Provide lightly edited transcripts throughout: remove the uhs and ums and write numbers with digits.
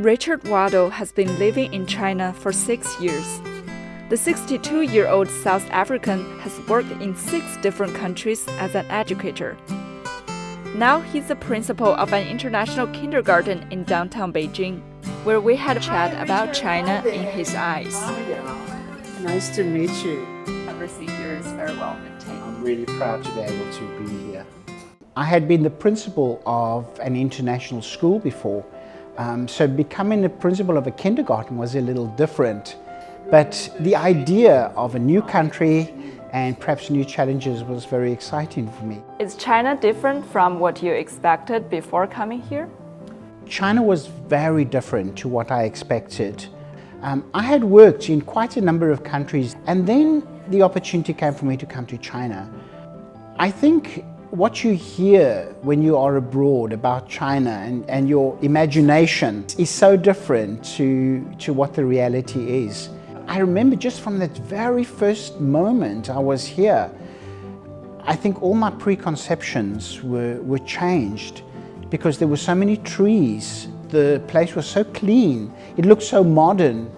Richard Waddell has been living in China for 6 years. The 62-year-old South African has worked in 6 different countries as an educator. Now he's the principal of an international kindergarten in downtown Beijing, where we had a chat about China in his eyes. Nice to meet you. Everything here is very well maintained. I'm really proud to be able to be here. I had been the principal of an international school before, so becoming the principal of a kindergarten was a little different. But the idea of a new country and perhaps new challenges was very exciting for me. Is China different from what you expected before coming here? China was very different to what I expected. I had worked in quite a number of countries, and then the opportunity came for me to come to China. I think what you hear when you are abroad about China and your imagination is so different to what the reality is. I remember just from that very first moment I was here, I think all my preconceptions were changed because there were so many trees, the place was so clean, it looked so modern.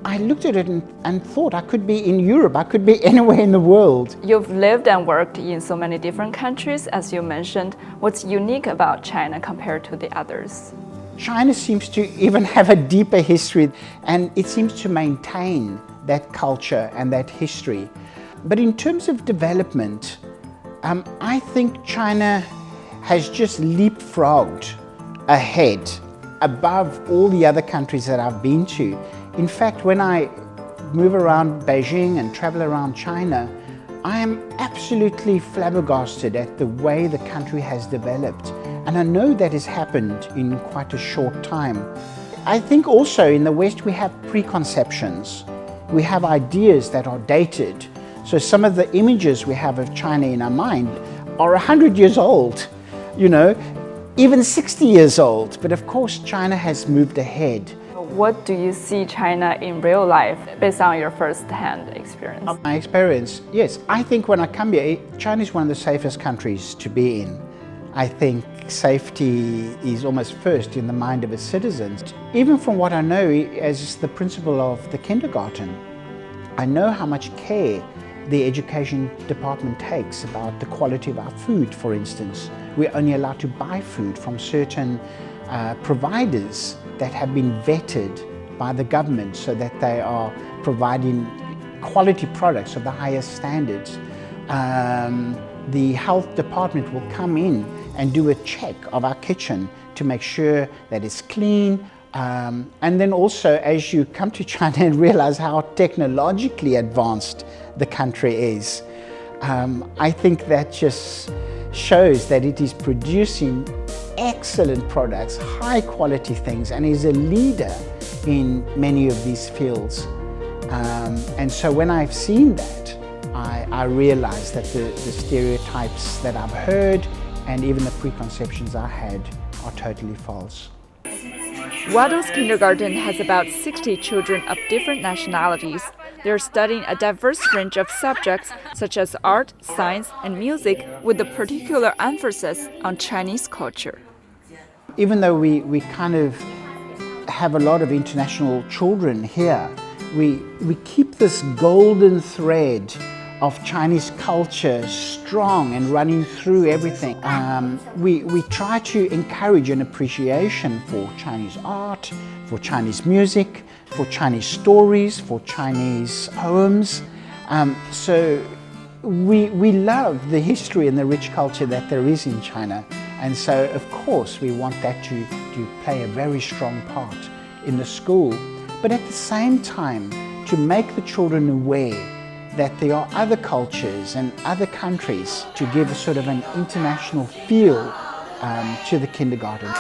I looked at it and thought I could be in Europe, I could be anywhere in the world. You've lived and worked in so many different countries, as you mentioned. What's unique about China compared to the others? China seems to even have a deeper history, and it seems to maintain that culture and that history. But in terms of development, I think China has just leapfrogged ahead above all the other countries that I've been to. In fact, when I move around Beijing and travel around China, I am absolutely flabbergasted at the way the country has developed. And I know that has happened in quite a short time. I think also in the West we have preconceptions. We have ideas that are dated. So some of the images we have of China in our mind are 100 years old, even 60 years old. But of course, China has moved ahead. What do you see China in real life based on your first-hand experience? My experience, yes. I think when I come here, China is one of the safest countries to be in. I think safety is almost first in the mind of its citizens. Even from what I know as the principal of the kindergarten, I know how much care the education department takes about the quality of our food, for instance. We're only allowed to buy food from certain providers that have been vetted by the government so that they are providing quality products of the highest standards. The health department will come in and do a check of our kitchen to make sure that it's clean. And then also, as you come to China and realize how technologically advanced the country is, I think that just shows that it is producing excellent products, high quality things, and is a leader in many of these fields. And so when I've seen that, I realized that the stereotypes that I've heard and even the preconceptions I had are totally false. Waddell's kindergarten has about 60 children of different nationalities. They're studying a diverse range of subjects such as art, science, and music, with a particular emphasis on Chinese culture. Even though we kind of have a lot of international children here, we keep this golden thread of Chinese culture strong and running through everything. We try to encourage an appreciation for Chinese art, for Chinese music, for Chinese stories, for Chinese poems. So we love the history and the rich culture that there is in China. And so, of course, we want that to play a very strong part in the school. But at the same time, to make the children aware that there are other cultures and other countries, to give a sort of an international feel to the kindergarten.